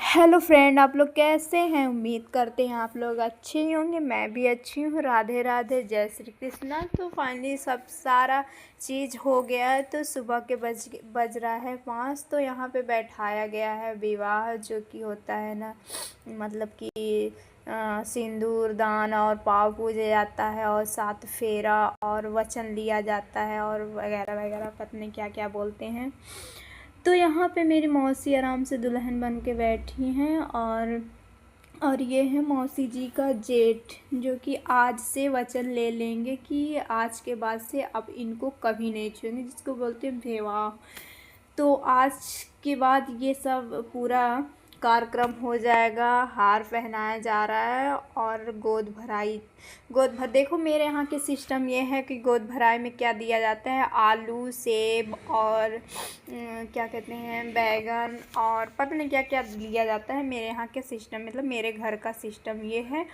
Hello friend, आप लोग कैसे हैं। उम्मीद करते हैं आप लोग अच्छे ही होंगे। मैं भी अच्छी हूँ। राधे राधे, जय श्री कृष्णा। तो फाइनली सब सारा चीज़ हो गया है। तो सुबह के बज रहा है 5। तो यहाँ पे बैठाया गया है विवाह, जो कि होता है ना, मतलब कि सिंदूर दान और पाँव पूजे जाता है और 7 फेरा और वचन लिया जाता है और वगैरह वगैरह, पता नहीं क्या क्या बोलते हैं। तो यहाँ पे मेरी मौसी आराम से दुल्हन बन के बैठी हैं और ये है मौसी जी का जेठ, जो कि आज से वचन ले लेंगे कि आज के बाद से अब इनको कभी नहीं छूएंगे, जिसको बोलते हैं विवाह। तो आज के बाद ये सब पूरा कार्यक्रम हो जाएगा। हार पहनाया जा रहा है और गोद भर देखो, मेरे यहाँ के सिस्टम ये है कि गोद भराई में क्या दिया जाता है, आलू, सेब और क्या कहते हैं, बैगन और पता नहीं क्या क्या लिया जाता है। मेरे यहाँ के सिस्टम, मतलब मेरे घर का सिस्टम ये है।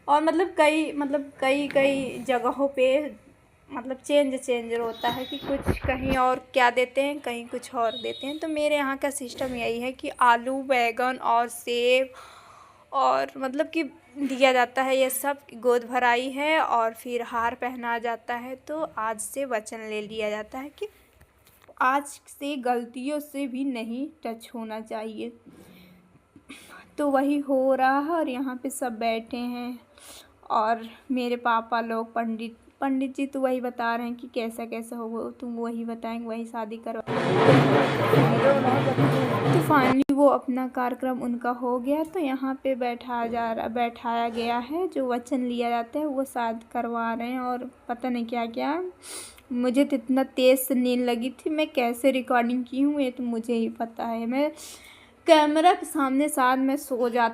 और मतलब कई कई जगहों पे मतलब चेंज होता है कि कुछ कहीं और क्या देते हैं, कहीं कुछ और देते हैं। तो मेरे यहाँ का सिस्टम यही है कि आलू, बैगन और सेब और मतलब कि दिया जाता है। ये सब गोद भराई है और फिर हार पहना जाता है। तो आज से वचन ले लिया जाता है कि आज से गलतियों से भी नहीं टच होना चाहिए। तो वही हो रहा है और यहाँ पे सब बैठे हैं और मेरे पापा लोग पंडित जी तो वही बता रहे हैं कि कैसा कैसा होगा, तुम वही बताएंगे, वही शादी करवा। तो फाइनली वो अपना कार्यक्रम उनका हो गया। तो यहाँ पे बैठाया गया है, जो वचन लिया जाता है वो शादी करवा रहे हैं और पता नहीं क्या क्या। मुझे तो इतना तेज़ से नींद लगी थी, मैं कैसे रिकॉर्डिंग की हूँ ये तो मुझे ही पता है। मैं कैमरा के सामने साथ में सो जा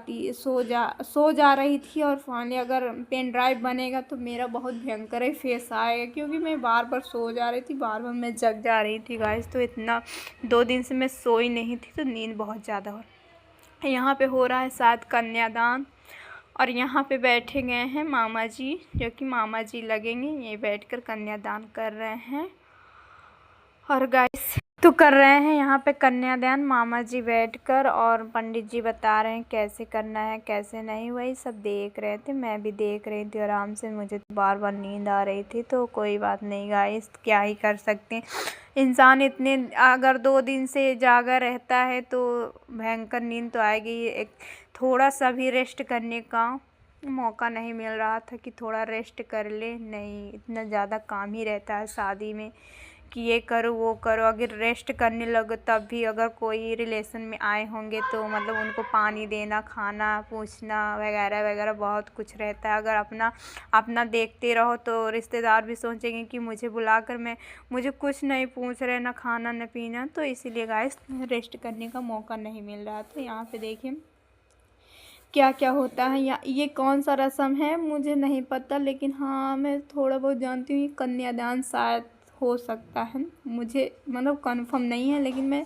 रही थी और फाइनली अगर पेन ड्राइव बनेगा तो मेरा बहुत भयंकर ही फेस आएगा, क्योंकि मैं बार बार सो जा रही थी, बार बार मैं जग जा रही थी गाइस। तो इतना 2 दिन से मैं सोई नहीं थी, तो नींद बहुत ज़्यादा हो। यहाँ पे हो रहा है साथ कन्यादान और यहाँ पे बैठे गए हैं मामा जी, जो कि मामा जी लगेंगे, ये बैठकर कन्यादान कर रहे हैं। और गाइस तो कर रहे हैं यहाँ पे कन्यादान मामा जी बैठकर, और पंडित जी बता रहे हैं कैसे करना है कैसे नहीं, वही सब देख रहे थे। मैं भी देख रही थी आराम से, मुझे तो बार बार नींद आ रही थी। तो कोई बात नहीं गाइस, क्या ही कर सकते हैं। इंसान इतने अगर 2 दिन से जागा रहता है तो भयंकर नींद तो आएगी। एक थोड़ा सा भी रेस्ट करने का मौका नहीं मिल रहा था कि थोड़ा रेस्ट कर ले, नहीं, इतना ज़्यादा काम ही रहता है शादी में कि ये करो वो करो। अगर रेस्ट करने लगो तब भी अगर कोई रिलेशन में आए होंगे तो मतलब उनको पानी देना, खाना पूछना वगैरह वगैरह बहुत कुछ रहता है। अगर अपना देखते रहो तो रिश्तेदार भी सोचेंगे कि मुझे बुलाकर मुझे कुछ नहीं पूछ रहे, ना खाना ना पीना। तो इसीलिए गाइस रेस्ट करने का मौका नहीं मिल रहा। तो यहाँ पे देखिए क्या क्या होता है। या ये कौन सा रस्म है मुझे नहीं पता, लेकिन हाँ मैं थोड़ा बहुत जानती हूँ, ये कन्यादान शायद हो सकता है, मुझे मतलब कंफर्म नहीं है, लेकिन मैं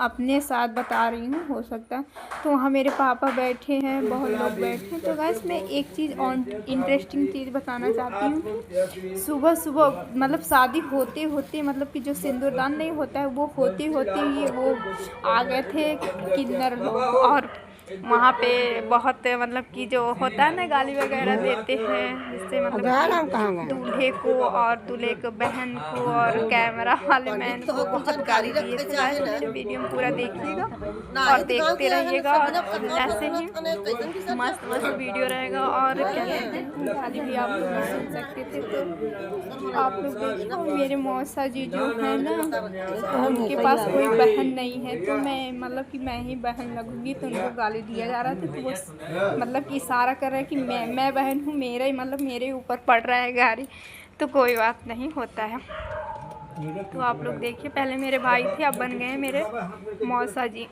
अपने साथ बता रही हूँ, हो सकता है। तो वहाँ मेरे पापा बैठे हैं, बहुत लोग बैठे हैं। तो गाइस मैं एक चीज़ और इंटरेस्टिंग चीज़ बताना चाहती हूँ। सुबह सुबह मतलब शादी होते होते, मतलब कि जो सिंदूरदान नहीं होता है वो होते होते ही वो आ गए थे किन्नर लोग। और वहाँ पे बहुत मतलब कि जो होता है ना, गाली वगैरह देते हैं, जिससे मतलब कि दूल्हे को और दूल्हे के बहन को और कैमरा वाले मैन को बहुत गाली दिए थे। गाइस मेरे वीडियो में पूरा देखिएगा और देखते रहिएगा, और ऐसे ही मस्त मस्त वीडियो रहेगा। और क्या कहते हैं, गाली भी आप लोग नहीं सुन सकते थे। तो आप लोग देखो, मेरे मौसा जी जो है ना, उनके पास कोई बहन नहीं है, तो मैं मतलब कि मैं ही बहन लगूंगी, तो उनको गाली दिया जा रहा था। तो वो मतलब कि इशारा कर रहा है कि मैं बहन हूँ, मेरा ही मतलब मेरे ऊपर पड़ रहा है गाड़ी। तो कोई बात नहीं, होता है। तो आप लोग देखिए, पहले मेरे भाई थे, अब बन गए हैं मेरे मौसा जी।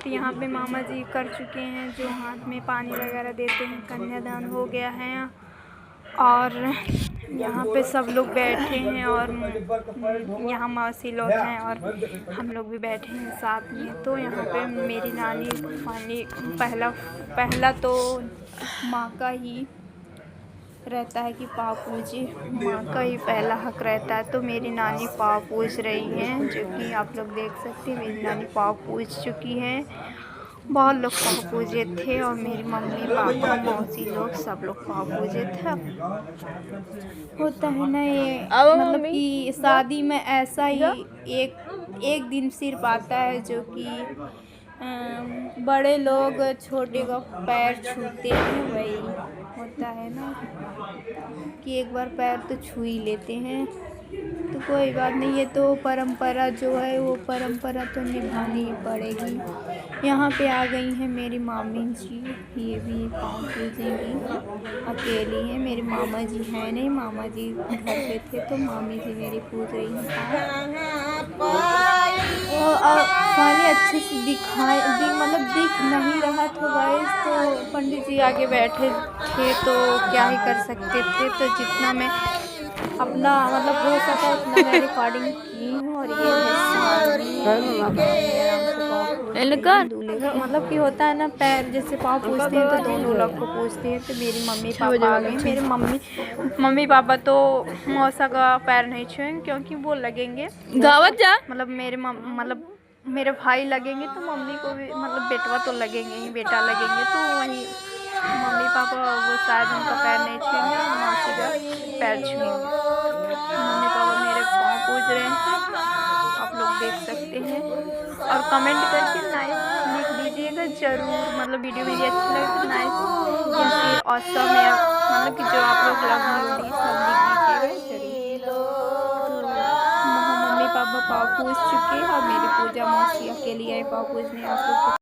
तो यहाँ पे मामा जी कर चुके हैं, जो हाथ में पानी वगैरह देते हैं। कन्यादान हो गया है और यहाँ पे सब लोग बैठे हैं और यहाँ मौसी लोग हैं और हम लोग भी बैठे हैं साथ में। तो यहाँ पे मेरी नानी फाइनली पहला तो माँ का ही रहता है कि पाँव पूजे, माँ का ही पहला हक रहता है। तो मेरी नानी पाँव पूज रही हैं, जो कि आप लोग देख सकते हैं, मेरी नानी पाँव पूज चुकी हैं। बहुत लोग पाँव पूजे थे और मेरी मम्मी पापा मौसी लोग सब लोग पाँव पूजे थे। होता है ना ये, मतलब कि शादी में ऐसा ही एक दिन सिर्फ आता है जो कि बड़े लोग छोटे का पैर छूते हैं। वही होता है ना कि एक बार पैर तो छू ही लेते हैं। तो कोई बात नहीं, ये तो परंपरा जो है वो परंपरा तो निभानी ही पड़ेगी। यहाँ पे आ गई हैं मेरी मामी जी, ये भी पाँव पूजेंगी। अकेली हैं, मेरे मामा जी हैं नहीं, मामा जी घर पे थे तो मामी जी मेरी पूज रही हैं। सारे अच्छे से मतलब दिख नहीं रहा था गाइस, तो पंडित जी आगे बैठे थे तो क्या ही कर सकते थे। तो जितना मैं अपना मतलब हो सका उतना मैं रिकॉर्डिंग की हूँ। और ये मतलब कि होता है ना पैर जैसे पाँव पूछते हैं तो दोनों लोग को पूछते हैं। तो मेरी मम्मी पापा आ गए। मेरे मम्मी पापा तो मौसा का पैर नहीं छुएंगे क्योंकि वो लगेंगे दावत जा, मतलब मेरे भाई लगेंगे तो मम्मी को भी मतलब बेटवा तो लगेंगे ही, बेटा लगेंगे। तो वही मम्मी पापा वो शायद उनका पैर नहीं छुएंगे और मौसी का पैर छुएंगे। मम्मी पापा मेरे पाँव पूज रहे हैं, आप लोग देख सकते हैं। और कमेंट करके नाइस लिख दीजिएगा ज़रूर। मतलब वीडियो अच्छी लगे तो नाइस या फिर ऑसम या मतलब कि जो आप लोग लगी सब लिख दीजिएगा ज़रूर। तो मम्मी पापा पाँव पूज चुके हैं और मेरी पूजा मौसी अकेली आई पाँव पूजने। आप लोग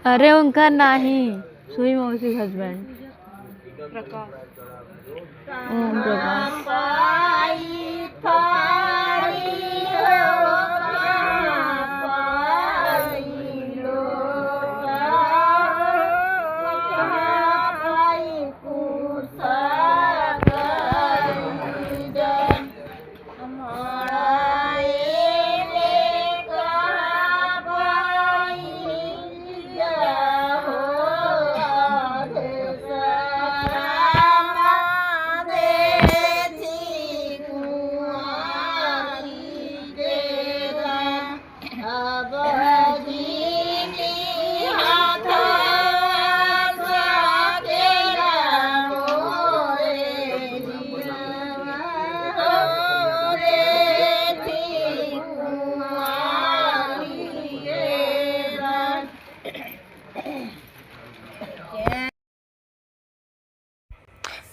अरे उनका नहीं, सुई मौसी हस्बैंड ओम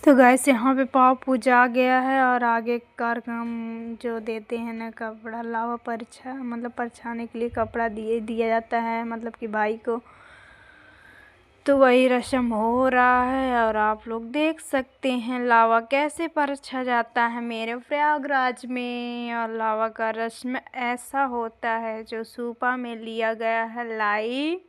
तो गैस यहाँ पे पाँव पूजा आ गया है। और आगे कार्यक्रम जो देते हैं ना कपड़ा लावा परछा मतलब परछाने के लिए कपड़ा दिया जाता है मतलब कि भाई को। तो वही रस्म हो रहा है और आप लोग देख सकते हैं लावा कैसे परछा जाता है मेरे प्रयागराज में। और लावा का रस्म ऐसा होता है जो सूपा में लिया गया है लाई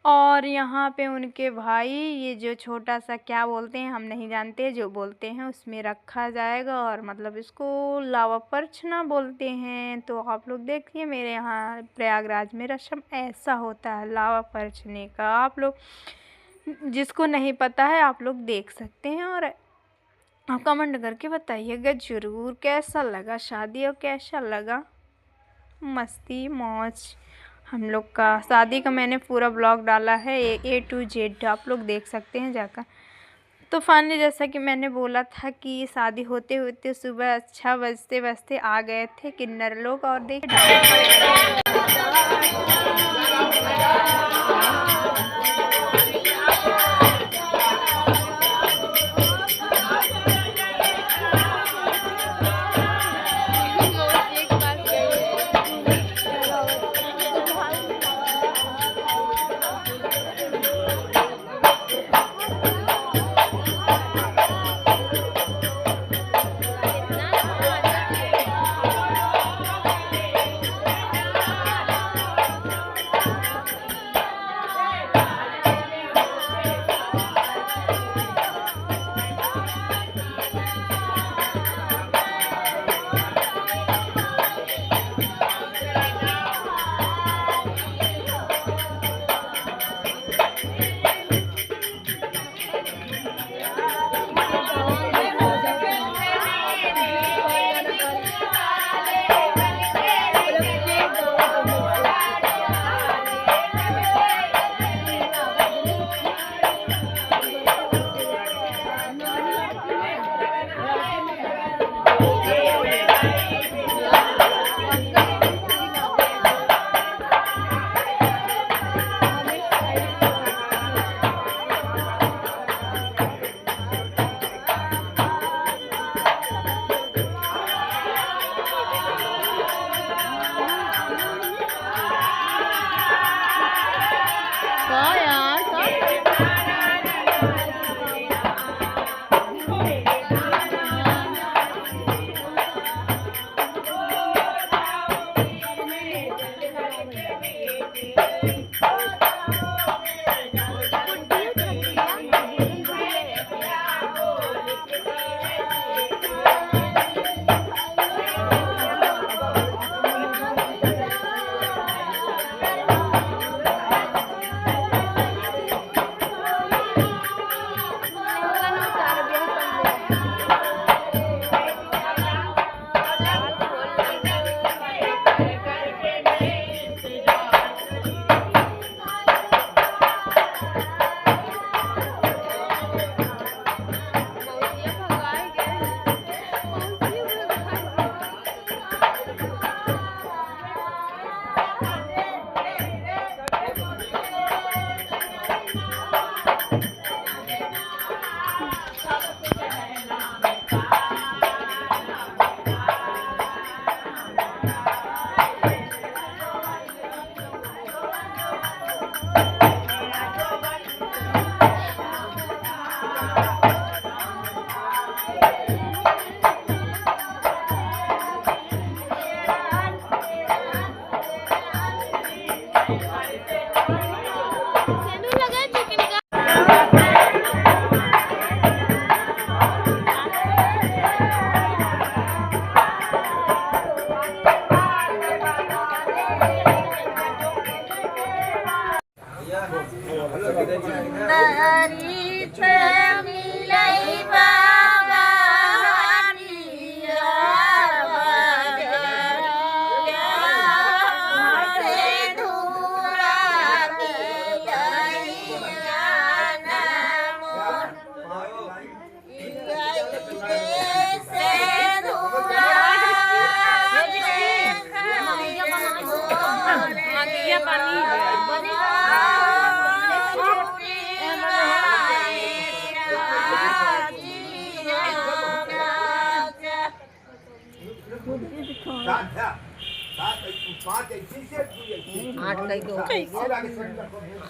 और यहाँ पे उनके भाई, ये जो छोटा सा क्या बोलते हैं हम नहीं जानते, जो बोलते हैं उसमें रखा जाएगा और मतलब इसको लावा परछना बोलते हैं। तो आप लोग देखिए मेरे यहाँ प्रयागराज में रस्म ऐसा होता है लावा परछने का। आप लोग जिसको नहीं पता है आप लोग देख सकते हैं और आप कमेंट करके बताइएगा ज़रूर कैसा लगा शादी और कैसा लगा मस्ती मौज हम लोग का। शादी का मैंने पूरा ब्लॉग डाला है A to Z, आप लोग देख सकते हैं जाकर। तो फाइनली जैसा कि मैंने बोला था कि शादी होते होते सुबह 6 बजते बजते आ गए थे किन्नर लोग और देखिए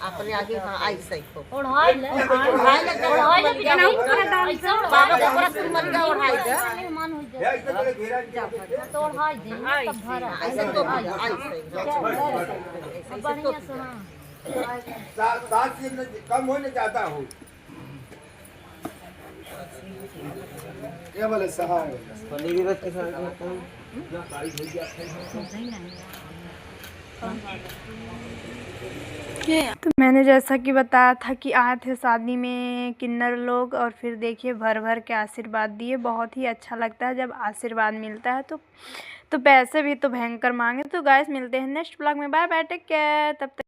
अपने आगे हाँ ऐसे को ओढ़ाई ले बाबा देवरा तुम मर गया ओढ़ाई दे मेहमान हो जाए तो ओढ़ाई दे तब भरा ऐसे तो ऐसे बढ़िया से हाँ सात से कम होने जाता हो क्या बोले सहाय तो मैंने जैसा कि बताया था कि आए थे शादी में किन्नर लोग और फिर देखिए भर भर के आशीर्वाद दिए। बहुत ही अच्छा लगता है जब आशीर्वाद मिलता है तो पैसे भी तो भयंकर मांगे। तो गाइस मिलते हैं नेक्स्ट ब्लॉग में। Bye bye, take care. तब तक